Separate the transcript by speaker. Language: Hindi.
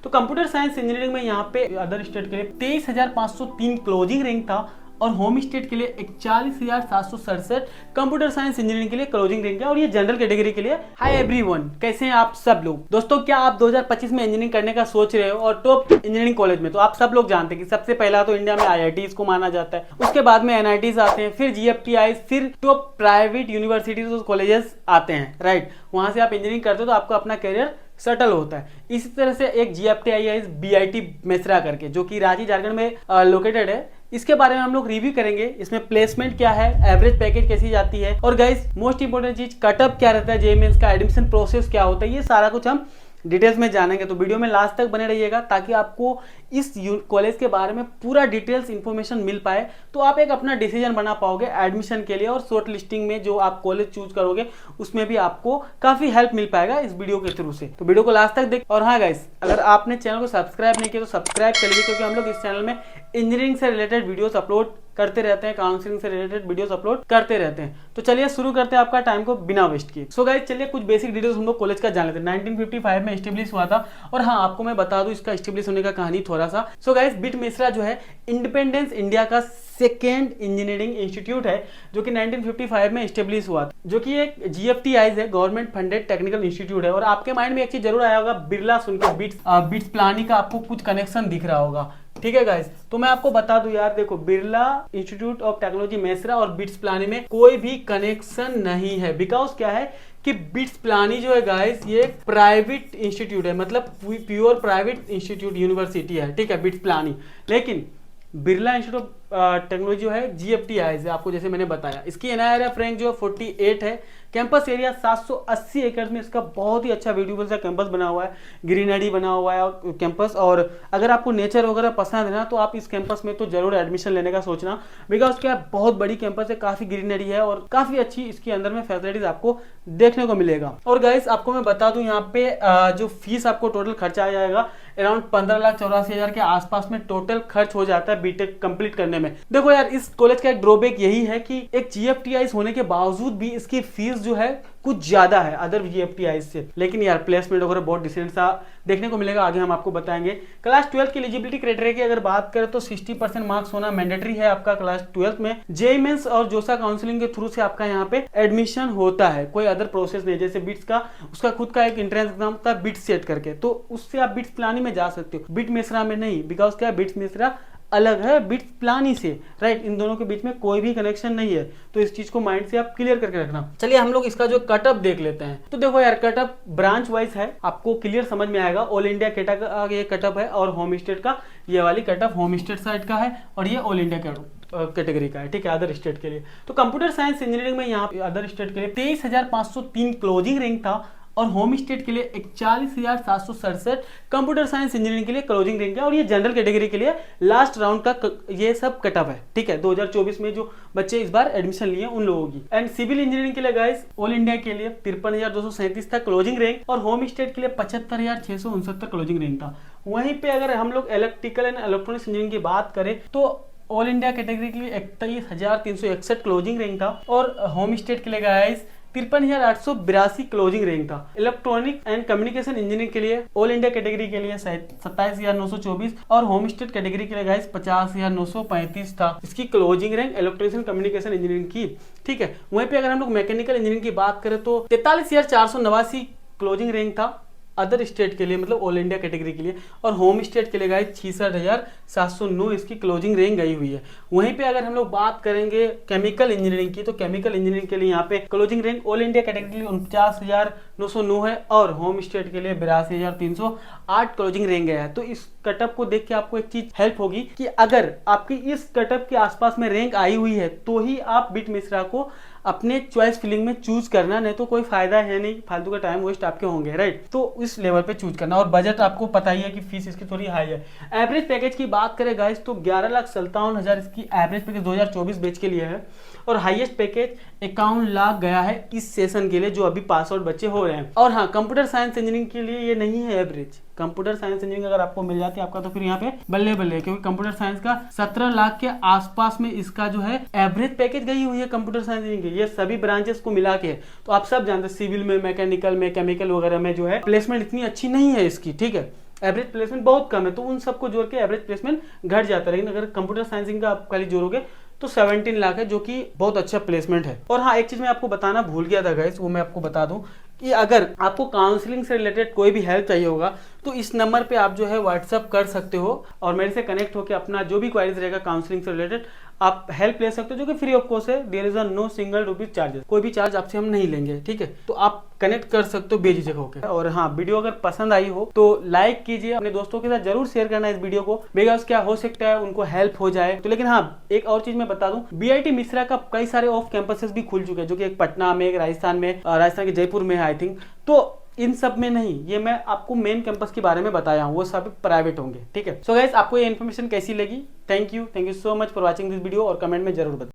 Speaker 1: तो कंप्यूटर साइंस इंजीनियरिंग में यहाँ पे अदर स्टेट के लिए 23,503 क्लोजिंग रैंक था और होम स्टेट के लिए 41,767 कंप्यूटर साइंस इंजीनियरिंग के लिए क्लोजिंग रैंक है। और ये जनरल कैटेगरी के लिए। हाय एवरीवन, कैसे हैं आप सब लोग। दोस्तों, क्या आप 2025 में इंजीनियरिंग करने का सोच रहे हो और टॉप इंजीनियरिंग कॉलेज में, तो आप सब लोग जानते हैं कि सबसे पहला तो इंडिया में IITs को माना जाता है, उसके बाद में NITs आते हैं, फिर GFTIs, फिर टॉप प्राइवेट यूनिवर्सिटीज और कॉलेजेस आते हैं, राइट। वहां से आप इंजीनियरिंग करते हो तो आपको अपना करियर सेटल होता है। इसी तरह से एक GFTIs BIT मेसरा करके, जो कि रांची झारखंड में लोकेटेड है, इसके बारे में हम लोग रिव्यू करेंगे। इसमें प्लेसमेंट क्या है, एवरेज पैकेज कैसी जाती है, और गाइस मोस्ट इंपोर्टेंट चीज कटअप क्या रहता है, जेईई मेंस का एडमिशन प्रोसेस क्या होता है, ये सारा कुछ हम डिटेल्स में जानेंगे। तो वीडियो में लास्ट तक बने रहिएगा ताकि आपको इस कॉलेज के बारे में पूरा डिटेल्स इंफॉर्मेशन मिल पाए, तो आप एक अपना डिसीजन बना पाओगे एडमिशन के लिए। और शॉर्ट लिस्टिंग में जो आप कॉलेज चूज करोगे उसमें भी आपको काफी हेल्प मिल पाएगा इस वीडियो के थ्रू से। तो वीडियो को लास्ट तक देख। और हाँ गाइस, अगर आपने चैनल को सब्सक्राइब नहीं किया तो सब्सक्राइब कर लीजिए, क्योंकि हम लोग इस चैनल में इंजीनियरिंग से रिलेटेड वीडियोस अपलोड करते रहते हैं, काउंसलिंग से रिलेटेड वीडियोस अपलोड करते रहते हैं। तो चलिए शुरू करते हैं आपका टाइम को बिना वेस्ट किए। सो गाइस, चलिए कुछ बेसिक डिटेल्स हम लोग कॉलेज का जान लेते हैं। 1955 में एस्टेब्लिश हुआ था। और हाँ, आपको मैं बता दूं इसका एस्टेब्लिश होने का कहानी थोड़ा सा। सो गाइस, BIT मेसरा जो है इंडिपेंडेंस इंडिया का सेकेंड इंजीनियरिंग इंस्टीट्यूट है, जो कि 1955 में एस्टेब्लिश हुआ था, जो कि एक GFTIs है, गवर्नमेंट फंडेड टेक्निकल इंस्टीट्यूट है। और आपके माइंड में एक चीज जरूर आया होगा, बिरला सुन के बिट्स प्लानी का आपको कुछ कनेक्शन दिख रहा होगा, ठीक है गाइस। तो मैं आपको बता दूं यार, देखो, Birla institute of technology Mesra और बिट्स प्लानी में कोई भी कनेक्शन नहीं है। बिकॉज क्या है कि बिट्स प्लानी जो है गाइस, ये एक प्राइवेट इंस्टीट्यूट है, मतलब प्योर प्राइवेट इंस्टीट्यूट यूनिवर्सिटी है, ठीक है, बिट्स प्लानी। लेकिन बिरला इंस्टीट्यूट ऑफ टेक्नोलॉजी जो है GFTIs है, आपको जैसे मैंने बताया। इसकी NIRF रैंक जो है 48 है। कैंपस एरिया 780 एकड़ में इसका बहुत ही अच्छा ब्यूटीफुल सा कैंपस बना हुआ है, ग्रीनरी बना हुआ है और कैंपस। और अगर आपको नेचर वगैरह पसंद है ना, तो आप इस कैंपस में तो जरूर एडमिशन लेने का सोचना, बिकॉज क्या बहुत बड़ी कैंपस है, काफी ग्रीनरी है और काफी अच्छी इसके अंदर में फैसिलिटीज आपको देखने को मिलेगा। और गाइस, आपको मैं बता दूं, यहाँ पे जो फीस आपको टोटल खर्चा आ जाएगा अराउंड 15,84,000 के आसपास में टोटल खर्च हो जाता है बीटेक कंप्लीट करने में। देखो यार, इस कॉलेज का एक ड्रॉबैक यही है कि एक GFTIs होने के बावजूद भी इसकी फीस जो है कुछ ज्यादा है अदर GFTIs से। लेकिन यार प्लेसमेंट वगैरह बहुत डिसेंट सा देखने को मिलेगा, आगे हम आपको बताएंगे। क्लास 12 की एलिजिबिलिटी क्राइटेरिया की अगर बात करें तो 60% मार्क्स होना मैंडेटरी है आपका क्लास 12 में। जेईई मेंस और जोसा काउंसलिंग के थ्रू से आपका यहाँ पे एडमिशन होता है, कोई अदर प्रोसेस नहीं। जैसे बिट्स का उसका खुद का एक एंट्रेंस एग्जाम होता है बिट्स सेट करके, तो उससे आप बिट्स प्लानी में जा सकते हो, बिट मेसरा में नहीं। बिकॉज क्या, बिट्स मेसरा अलग है बिट्स प्लानी से, राइट। इन दोनों के बीच में कोई भी कनेक्शन नहीं है, तो इस चीज को माइंड से आप क्लियर करके रखना। चलिए हम लोग इसका जो कटअप देख लेते हैं। तो देखो यार, कटअप ब्रांच वाइज है, आपको क्लियर समझ में आएगा। ऑल इंडिया कैटा का ये कटअप है और होम स्टेट का ये वाली कटअप होम स्टेट साइड का है, और ये ऑल इंडिया कैटेगरी का है, ठीक है, अदर स्टेट के लिए। तो कंप्यूटर साइंस इंजीनियरिंग में यहाँ अदर स्टेट के लिए 23,503 क्लोजिंग रैंक था और होम स्टेट के लिए 41,767 कंप्यूटर साइंस इंजीनियरिंग के लिए क्लोजिंग रैंक है। और ये जनरल कैटेगरी के लिए लास्ट राउंड का ये सब कटअप है, ठीक है, 2024 में जो बच्चे इस बार एडमिशन लिए उन लोगों की। एंड सिविल इंजीनियरिंग के लिए गाइस, ऑल इंडिया के लिए 53,237 था क्लोजिंग रैंक और होम स्टेट के लिए 75,669 क्लोजिंग रैंक था। वहीं पे अगर हम लोग इलेक्ट्रिकल एंड इलेक्ट्रॉनिक्स इंजीनियरिंग की बात करें तो ऑल इंडिया कैटेगरी के लिए 31,361 क्लोजिंग रैंक था और होम स्टेट के लिए गाइस 53,882 क्लोजिंग रैंक था। इलेक्ट्रॉनिक एंड कम्युनिकेशन इंजीनियरिंग के लिए ऑल इंडिया कैटेगरी के लिए 27,924 और होम स्टेट कैटेगरी के लिए गाइस 50,935 था इसकी closing rank electronics and communication engineering की, ठीक है। वहीं पे अगर हम लोग मैकेनिकल इंजीनियरिंग की बात करें तो 43,489 क्लोजिंग रैंक था अदर स्टेट के लिए, मतलब ऑल इंडिया कैटेगरी के लिए। और होम स्टेट के लिए गाइस 66,709 इसकी क्लोजिंग रैंक गई हुई है। वहीं पे अगर हम लोग बात करेंगे केमिकल इंजीनियरिंग की, तो केमिकल इंजीनियरिंग के लिए यहाँ पे closing rank all India category के लिए 49,909 है और होम स्टेट के लिए 82,308 क्लोजिंग रैंक गया है। तो इस कटअप को देख के आपको एक चीज हेल्प होगी कि अगर आपकी इस कटअप के आसपास में रैंक आई हुई है तो ही आप बिट मेसरा को अपने चॉइस फिलिंग में चूज करना, नहीं तो कोई फायदा है नहीं, फालतू का टाइम वेस्ट आपके होंगे, राइट। तो इस लेवल पे चूज करना। और बजट आपको पता ही है कि फीस इसकी थोड़ी हाई है। एवरेज पैकेज की बात करें गाइस तो 11,57,000 इसकी एवरेज पैकेज 2024 बैच के लिए है और हाईएस्ट पैकेज 51 लाख गया है इस सेशन के लिए जो अभी पास आउट बच्चे हो रहे हैं। और हाँ, कंप्यूटर साइंस इंजीनियरिंग के लिए ये नहीं है एवरेज। कंप्यूटर साइंस इंजीनियरिंग अगर आपको मिल जाती है आपका तो फिर यहाँ पे बल्ले बल्ले, क्योंकि कंप्यूटर साइंस का 17 लाख के आसपास में इसका जो है एवरेज पैकेज गई हुई है कंप्यूटर साइंस इंजीनियरिंग की। ये सभी ब्रांचेस को मिला के है। तो आप सब जानते हैं सिविल में, मैकेनिकल में, केमिकल वगैरह में जो है प्लेसमेंट इतनी अच्छी नहीं है इसकी, ठीक है। एवरेज प्लेसमेंट बहुत कम है, तो उन सबको जोड़ के एवरेज प्लेसमेंट घट जाता है। लेकिन अगर कंप्यूटर साइंसिंग का आप खाली जोड़ोगे तो 17 लाख है, जो कि बहुत अच्छा प्लेसमेंट है। और हाँ, एक चीज मैं आपको बताना भूल गया था गाइस, वो मैं आपको बता दूं कि अगर आपको काउंसलिंग से रिलेटेड कोई भी हेल्प चाहिए होगा तो इस नंबर पे आप जो है व्हाट्सअप कर सकते हो और मेरे से कनेक्ट होकर अपना जो भी क्वारीज रहेगा काउंसलिंग से रिलेटेड आप हेल्प ले सकते हो, जो कि फ्री ऑफ कॉस्ट है। There is a no single rupees charges, कोई भी चार्ज आपसे हम नहीं लेंगे, ठीक है। तो आप कनेक्ट कर सकते हो बेझिझक होकर। और हाँ, वीडियो अगर पसंद आई हो तो लाइक कीजिए, अपने दोस्तों के साथ जरूर शेयर करना इस वीडियो को, बिकॉज क्या हो सकता है उनको हेल्प हो जाए। तो लेकिन हाँ, एक और चीज मैं बता दूं, बीआईटी मिश्रा का कई सारे ऑफ कैंपसेस भी खुल चुके हैं, जो कि एक पटना में, एक राजस्थान में, राजस्थान के जयपुर में है आई थिंक। तो इन सब में नहीं, ये मैं आपको मेन कैंपस के बारे में बताया हूँ, वो सब प्राइवेट होंगे, ठीक है। सो गाइस, आपको ये इन्फॉर्मेशन कैसी लगी? Thank you so much for watching this video और कमेंट में जरूर बताएं।